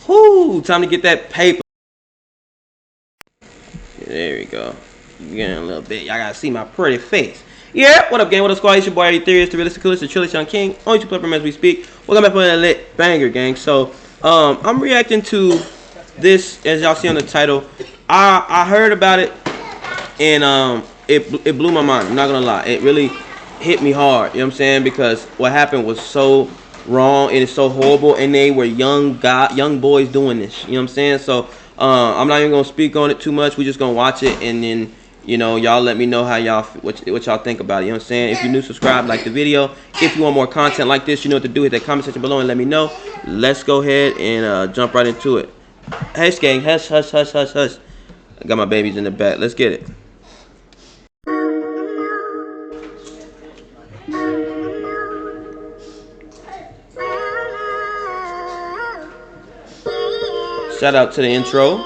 Whoo! Time to get that paper. There we go. Getting a little bit. Y'all gotta see my pretty face. Yeah, what up, gang? What up, squad? It's your boy, Ethereus, the realistic coolest, the Trillish Young King. Only two platforms as we speak. Welcome back for a lit banger, gang. So, I'm reacting to this, as y'all see on the title. I heard about it, and it blew my mind. I'm not gonna lie. It really hit me hard. You know what I'm saying? Because what happened was so wrong and it's so horrible, and they were young boys doing this. You know what I'm saying? So, I'm not even gonna speak on it too much. We just gonna watch it, and then, you know, y'all let me know how y'all what y'all think about it. You know what I'm saying? If you're new, subscribe, like the video. If you want more content like this, you know what to do. Hit that comment section below and let me know. Let's go ahead and jump right into it. Hush, gang. Hush, hush, hush, hush, hush. I got my babies in the back. Let's get it. Shout out to the intro.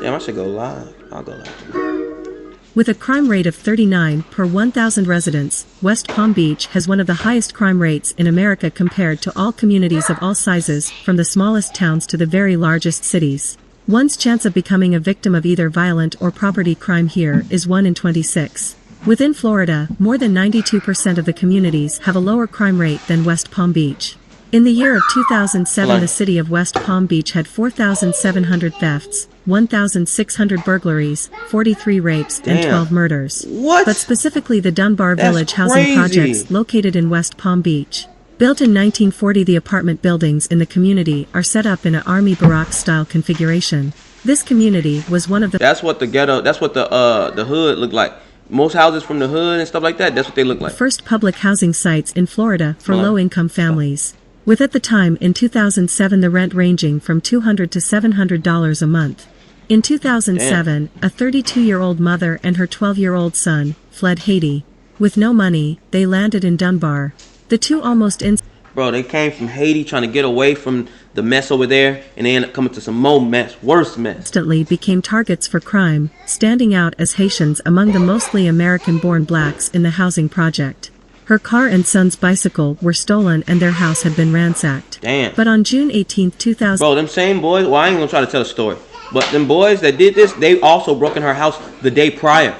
Damn, I should go live. I'll go live. With a crime rate of 39 per 1,000 residents, West Palm Beach has one of the highest crime rates in America compared to all communities of all sizes, from the smallest towns to the very largest cities. One's chance of becoming a victim of either violent or property crime here is 1 in 26. Within Florida, more than 92% of the communities have a lower crime rate than West Palm Beach. In the year of 2007, the city of West Palm Beach had 4,700 thefts, 1,600 burglaries, 43 rapes, and 12 murders. What? But specifically the Dunbar Village housing projects located in West Palm Beach. Built in 1940, the apartment buildings in the community are set up in an army barrack-style configuration. This community was one of the— That's what the ghetto, that's what the hood looked like. Most houses from the hood and stuff like that, that's what they look like. First public housing sites in Florida for low-income families. With at the time in 2007 the rent ranging from $200 to $700 a month. In 2007, a 32-year-old mother and her 12-year-old son fled Haiti. With no money, they landed in Dunbar. The two almost Bro, they came from Haiti trying to get away from the mess over there, and they ended up coming to some more mess, worse mess. Instantly became targets for crime, standing out as Haitians among the mostly American-born blacks in the housing project. Her car and son's bicycle were stolen and their house had been ransacked. Damn. But on June 18, 2000— Bro, them same boys, well, I ain't gonna try to tell a story, but them boys that did this, they also broke in her house the day prior.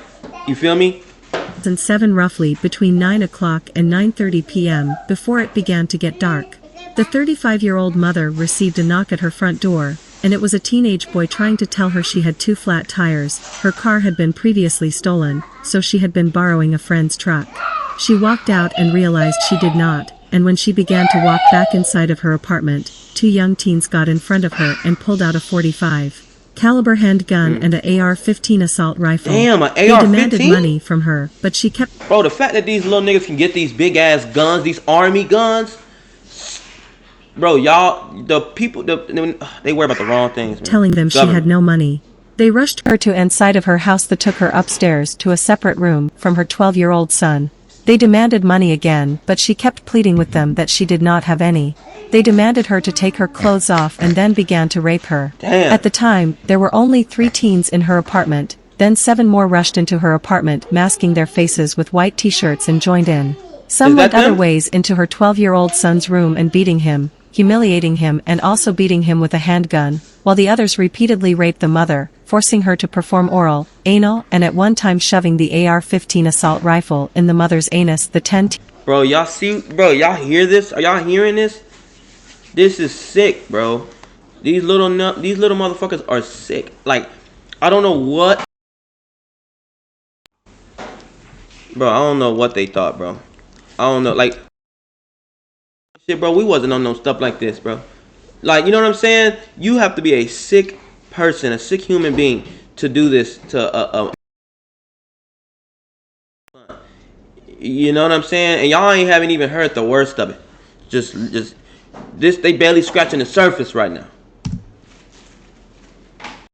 You feel me? 2007, roughly between 9 o'clock and 9:30 p.m., before it began to get dark. The 35-year-old mother received a knock at her front door, and it was a teenage boy trying to tell her she had 2 flat tires. Her car had been previously stolen, so she had been borrowing a friend's truck. She walked out and realized she did not, and when she began to walk back inside of her apartment, 2 young teens got in front of her and pulled out a .45 caliber handgun and an AR-15 assault rifle. Damn, an AR-15? They demanded money from her, but she kept— Bro, the fact that these little niggas can get these big ass guns, these army guns, bro, y'all, the people, they worry about the wrong things, man. Telling them she had no money. They rushed her to inside of her house that took her upstairs to a separate room from her 12-year-old son. They demanded money again, but she kept pleading with them that she did not have any. They demanded her to take her clothes off and then began to rape her. Damn. At the time, there were only 3 teens in her apartment, then 7 more rushed into her apartment masking their faces with white t-shirts and joined in. Some went other ways into her 12-year-old son's room and beating him, humiliating him and also beating him with a handgun, while the others repeatedly raped the mother, forcing her to perform oral, anal, and at one time shoving the AR-15 assault rifle in the mother's anus. The 10 Bro, y'all see, bro, y'all hear this? Are y'all hearing this? This is sick, bro. These little motherfuckers are sick. Like, I don't know what. Bro, I don't know what they thought, bro. I don't know, like, shit, bro, we wasn't on no stuff like this, bro. Like, you know what I'm saying? You have to be a sick person, a sick human being to do this to you know what I'm saying? And y'all haven't even heard the worst of it. Just this, they barely scratching the surface right now.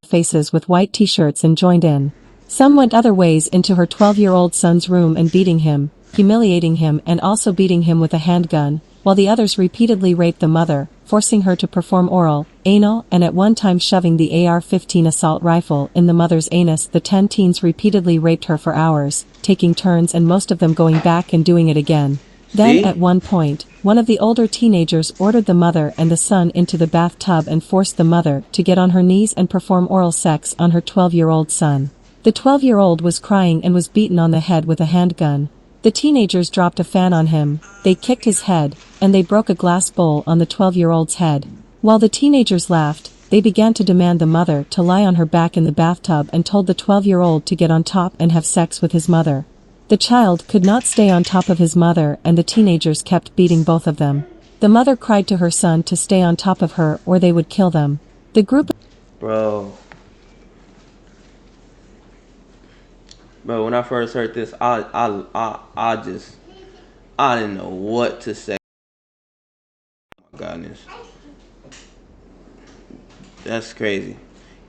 Faces with white t-shirts and joined in. Some went other ways into her 12-year-old son's room and beating him, humiliating him and also beating him with a handgun, while the others repeatedly raped the mother, forcing her to perform oral, anal, and at one time shoving the AR-15 assault rifle in the mother's anus. The 10 teens repeatedly raped her for hours, taking turns and most of them going back and doing it again. Then, See? at one point, one of the older teenagers ordered the mother and the son into the bathtub and forced the mother to get on her knees and perform oral sex on her 12-year-old son. The 12-year-old was crying and was beaten on the head with a handgun. The teenagers dropped a fan on him, they kicked his head, and they broke a glass bowl on the 12-year-old's head. While the teenagers laughed, they began to demand the mother to lie on her back in the bathtub and told the 12-year-old to get on top and have sex with his mother. The child could not stay on top of his mother and the teenagers kept beating both of them. The mother cried to her son to stay on top of her or they would kill them. The group Bro, when I first heard this, I didn't know what to say. Oh my goodness, that's crazy.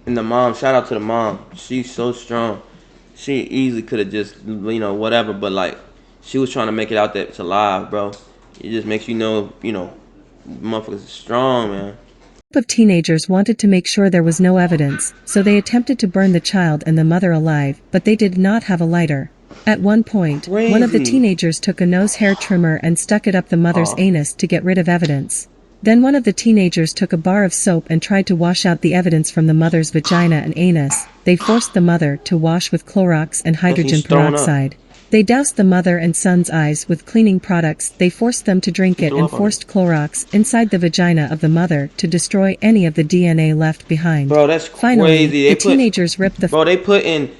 And the mom, shout out to the mom. She's so strong. She easily could have just, whatever, but like, she was trying to make it out that it's alive, bro. It just makes you know, motherfuckers are strong, man. of teenagers wanted to make sure there was no evidence, so they attempted to burn the child and the mother alive, but they did not have a lighter. At one point, one of the teenagers took a nose hair trimmer and stuck it up the mother's anus to get rid of evidence. Then one of the teenagers took a bar of soap and tried to wash out the evidence from the mother's vagina and anus. They forced the mother to wash with Clorox and hydrogen peroxide. They doused the mother and son's eyes with cleaning products. They forced them to drink it and forced Clorox inside the vagina of the mother to destroy any of the DNA left behind. Bro, that's Finally, crazy. the teenagers ripped the they put in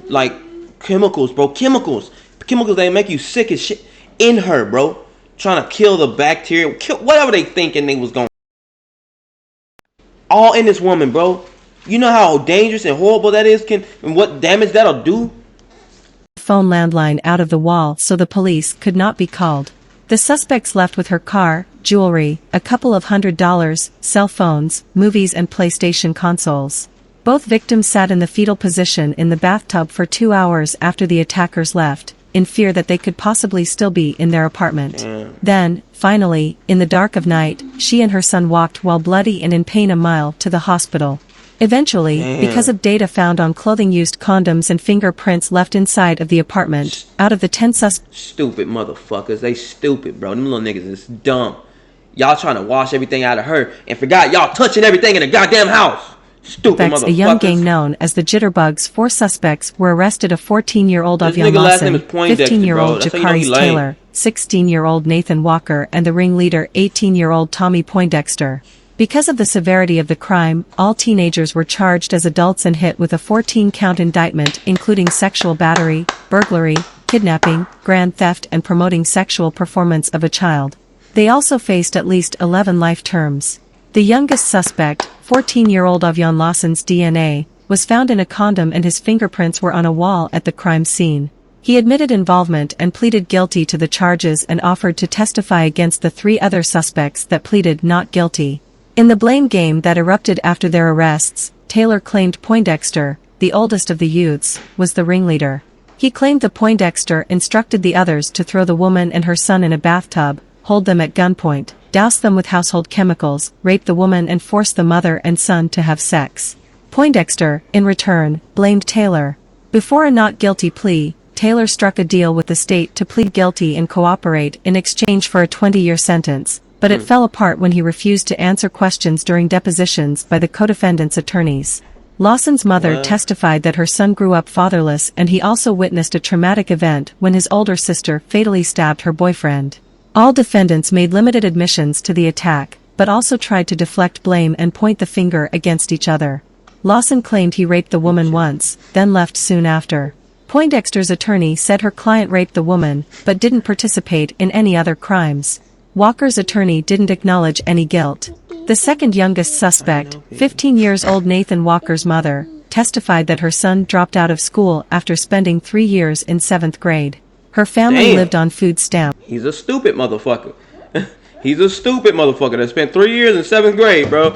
like chemicals, bro. Chemicals that make you sick as shit in her, bro. Trying to kill the bacteria, kill whatever they thinking they was going. All in this woman, bro. You know how dangerous and horrible that is, and what damage that'll do. Phone landline out of the wall so the police could not be called. The suspects left with her car, jewelry, a couple of $100, cell phones, movies and PlayStation consoles. Both victims sat in the fetal position in the bathtub for 2 hours after the attackers left, in fear that they could possibly still be in their apartment. Then, finally, in the dark of night, she and her son walked while bloody and in pain a mile to the hospital. Eventually, because of data found on clothing used condoms and fingerprints left inside of the apartment, out of the 10 suspects. Stupid motherfuckers. They stupid, bro. Them little niggas is dumb. Y'all trying to wash everything out of her and forgot y'all touching everything in the goddamn house. Stupid motherfuckers. A young gang known as the Jitterbugs. 4 suspects were arrested: a 14-year-old Avion Lawson, 15-year-old Jakaris Taylor, 16-year-old Nathan Walker, and the ringleader, 18-year-old Tommy Poindexter. Because of the severity of the crime, all teenagers were charged as adults and hit with a 14-count indictment including sexual battery, burglary, kidnapping, grand theft and promoting sexual performance of a child. They also faced at least 11 life terms. The youngest suspect, 14-year-old Avion Lawson's DNA, was found in a condom and his fingerprints were on a wall at the crime scene. He admitted involvement and pleaded guilty to the charges and offered to testify against the 3 other suspects that pleaded not guilty. In the blame game that erupted after their arrests, Taylor claimed Poindexter, the oldest of the youths, was the ringleader. He claimed the Poindexter instructed the others to throw the woman and her son in a bathtub, hold them at gunpoint, douse them with household chemicals, rape the woman and force the mother and son to have sex. Poindexter, in return, blamed Taylor. Before a not guilty plea, Taylor struck a deal with the state to plead guilty and cooperate in exchange for a 20-year sentence. But it fell apart when he refused to answer questions during depositions by the co-defendants' attorneys. Lawson's mother testified that her son grew up fatherless and he also witnessed a traumatic event when his older sister fatally stabbed her boyfriend. All defendants made limited admissions to the attack, but also tried to deflect blame and point the finger against each other. Lawson claimed he raped the woman once, then left soon after. Poindexter's attorney said her client raped the woman, but didn't participate in any other crimes. Walker's attorney didn't acknowledge any guilt. The second youngest suspect, 15 years old Nathan Walker's mother, testified that her son dropped out of school after spending 3 years in 7th grade. Her family lived on food stamps. He's a stupid motherfucker. He's a stupid motherfucker that spent 3 years in 7th grade, bro.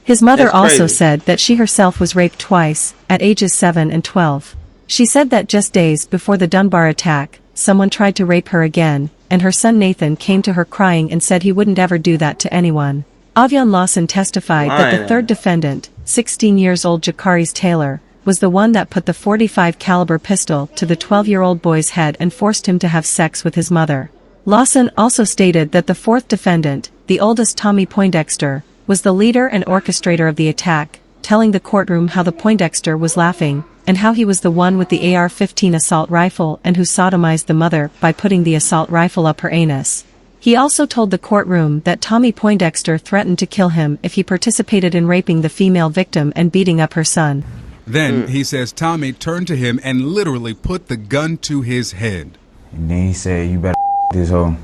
His mother also said that she herself was raped twice, at ages 7 and 12. She said that just days before the Dunbar attack, someone tried to rape her again, and her son Nathan came to her crying and said he wouldn't ever do that to anyone. Avion Lawson testified that the third defendant, 16 years old Jakaris Taylor, was the one that put the .45 caliber pistol to the 12-year-old boy's head and forced him to have sex with his mother. Lawson also stated that the fourth defendant, the oldest Tommy Poindexter, was the leader and orchestrator of the attack, telling the courtroom how the Poindexter was laughing, and how he was the one with the AR-15 assault rifle and who sodomized the mother by putting the assault rifle up her anus. He also told the courtroom that Tommy Poindexter threatened to kill him if he participated in raping the female victim and beating up her son. Then, he says Tommy turned to him and literally put the gun to his head. And then he said, "You better this hoe."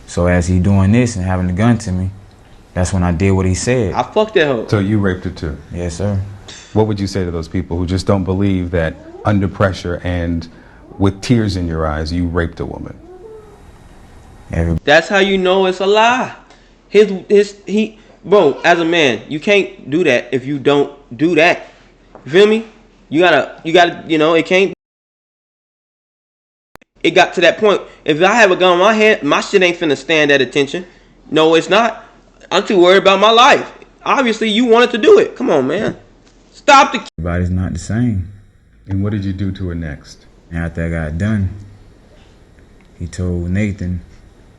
So as he doing this and having the gun to me, that's when I did what he said. I fucked that hoe. So you raped her too? Yes, sir. What would you say to those people who just don't believe that under pressure and with tears in your eyes, you raped a woman? That's how you know it's a lie. Bro, as a man, you can't do that if you don't do that. You feel me? You gotta, it can't. It got to that point. If I have a gun on my head, my shit ain't finna stand at attention. No, it's not. I'm too worried about my life. Obviously, you wanted to do it. Come on, man. Stop the. Everybody's not the same. And what did you do to her next? After I got done, he told Nathan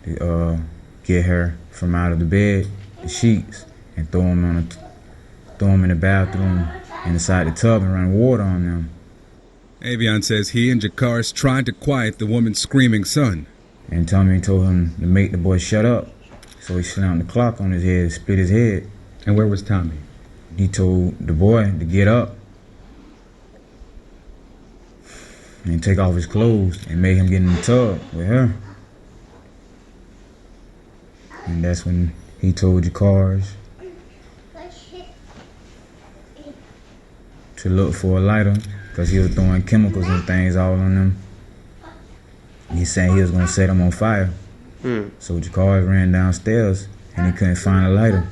to get her from out of the bed, the sheets, and throw him in the bathroom inside the tub and run water on them. Avion says he and Jakaris tried to quiet the woman's screaming son. And Tommy told him to make the boy shut up. So he slammed the clock on his head, split his head. And where was Tommy? He told the boy to get up and take off his clothes and made him get in the tub with her. And that's when he told Jakaris to look for a lighter because he was throwing chemicals and things all on them. He said he was going to set them on fire. So Jakaris ran downstairs and he couldn't find a lighter.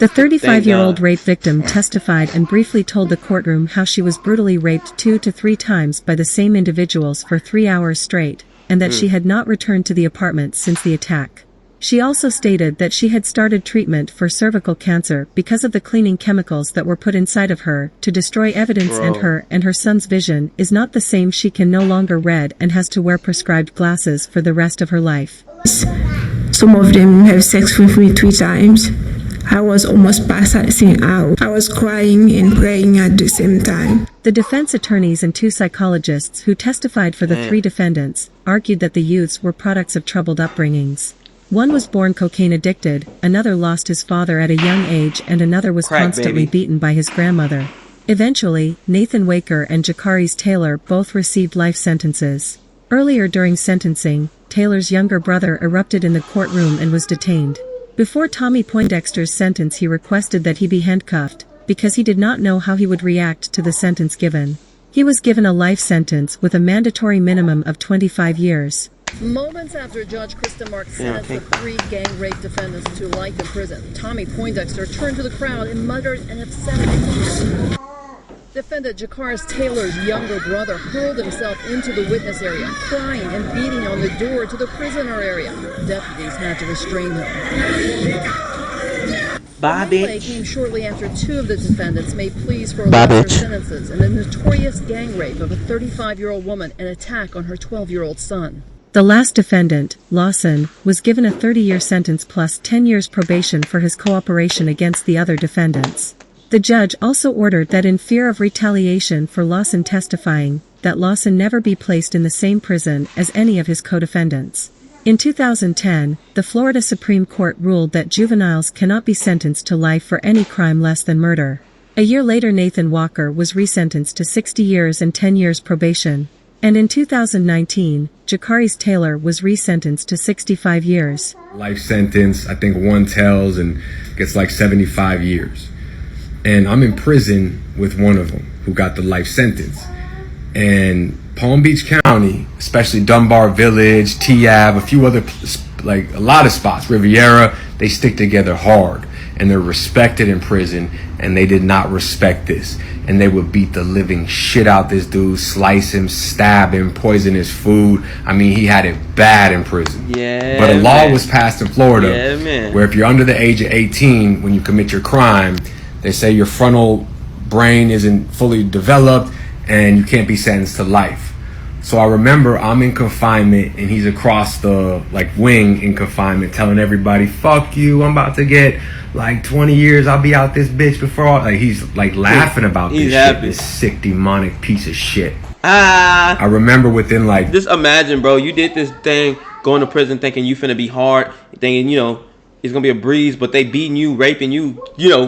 The 35-year-old rape victim testified and briefly told the courtroom how she was brutally raped 2 to 3 times by the same individuals for 3 hours straight, and that she had not returned to the apartment since the attack. She also stated that she had started treatment for cervical cancer because of the cleaning chemicals that were put inside of her to destroy evidence, and her son's vision is not the same. She can no longer read and has to wear prescribed glasses for the rest of her life. Some of them have sex with me 3 times. I was almost passing out. I was crying and praying at the same time. The defense attorneys and 2 psychologists who testified for the 3 defendants argued that the youths were products of troubled upbringings. One was born cocaine addicted, another lost his father at a young age, and another was constantly beaten by his grandmother. Eventually, Nathan Waker and Jakaris Taylor both received life sentences. Earlier during sentencing, Taylor's younger brother erupted in the courtroom and was detained. Before Tommy Poindexter's sentence, he requested that he be handcuffed, because he did not know how he would react to the sentence given. He was given a life sentence with a mandatory minimum of 25 years. Moments after Judge Krista Mark sentenced the 3 gang rape defendants to life in prison, Tommy Poindexter turned to the crowd and muttered an obscenity. Defendant Jakaris Taylor's younger brother hurled himself into the witness area, crying and beating on the door to the prisoner area. Deputies had to restrain him. Bye, The bitch. came shortly after 2 of the defendants made pleas for lesser sentences in the notorious gang rape of a 35-year-old woman and attack on her 12-year-old son. The last defendant, Lawson, was given a 30-year sentence plus 10 years probation for his cooperation against the other defendants. The judge also ordered that in fear of retaliation for Lawson testifying, that Lawson never be placed in the same prison as any of his co-defendants. In 2010, the Florida Supreme Court ruled that juveniles cannot be sentenced to life for any crime less than murder. A year later, Nathan Walker was resentenced to 60 years and 10 years probation. And in 2019, Jakaris Taylor was resentenced to 65 years. Life sentence, I think one tells and gets like 75 years. And I'm in prison with one of them who got the life sentence. And Palm Beach County, especially Dunbar Village, T-Ave, a few other, like a lot of spots, Riviera, they stick together hard. And they're respected in prison, and they did not respect this. And they would beat the living shit out this dude, slice him, stab him, poison his food. I mean, he had it bad in prison. Yeah, but a law was passed in Florida where if you're under the age of 18, when you commit your crime, they say your frontal brain isn't fully developed and you can't be sentenced to life. So I remember I'm in confinement and he's across the wing in confinement telling everybody, fuck you, I'm about to get like 20 years, I'll be out this bitch before all, he's laughing about this shit, this sick demonic piece of shit. I remember within just imagine, bro, you did this thing, going to prison thinking you finna be hard, thinking, it's gonna be a breeze, but they beating you, raping you,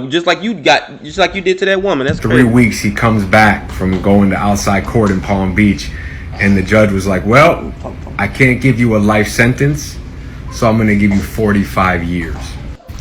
just like you did to that woman. That's 3 weeks he comes back from going to outside court in Palm Beach, and the judge was like, well, I can't give you a life sentence, so I'm gonna give you 45 years.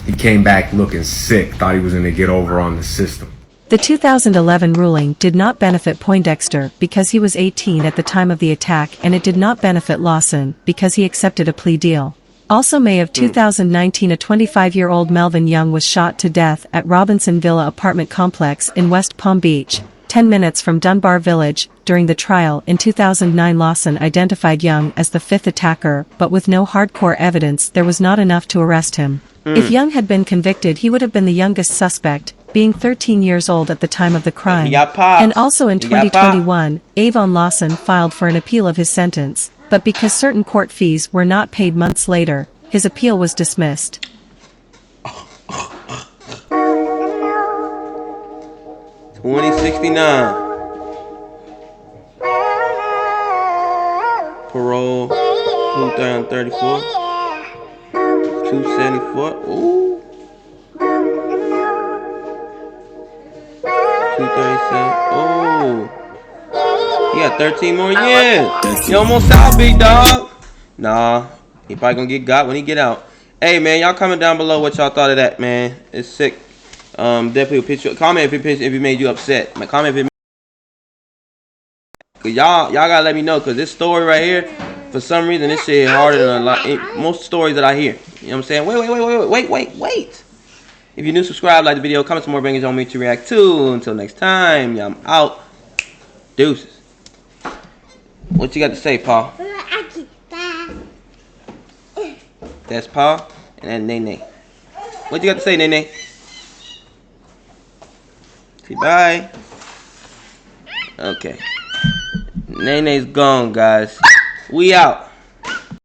He came back looking sick, thought he was gonna get over on the system. The 2011 ruling did not benefit Poindexter because he was 18 at the time of the attack, and it did not benefit Lawson because he accepted a plea deal. Also, May of 2019, a 25-year-old Melvin Young was shot to death at Robinson Villa apartment complex in West Palm Beach, 10 minutes from Dunbar Village. During the trial in 2009, Lawson identified Young as the fifth attacker, but with no hardcore evidence, there was not enough to arrest him. If Young had been convicted, he would have been the youngest suspect, being 13 years old at the time of the crime. And also in 2021, Avon Lawson filed for an appeal of his sentence, but because certain court fees were not paid months later, his appeal was dismissed. 2069. Parole 2034. 274. Ooh. 237. Oh. He got 13 more years. He almost out, big dog. Nah. He probably gonna get got when he get out. Hey, man, y'all comment down below what y'all thought of that, man. It's sick. Definitely comment if it made you upset. Comment if it cause y'all gotta let me know, cause this story right here, for some reason this shit harder than most stories that I hear. You know what I'm saying? Wait. If you're new, subscribe, like the video, comment some more bangers on me to react to. Until next time, I'm out. Deuces. What you got to say, Paul? That's Paul and that's Nene. What you got to say, Nene? Say bye. Okay. Nene's gone, guys. We out.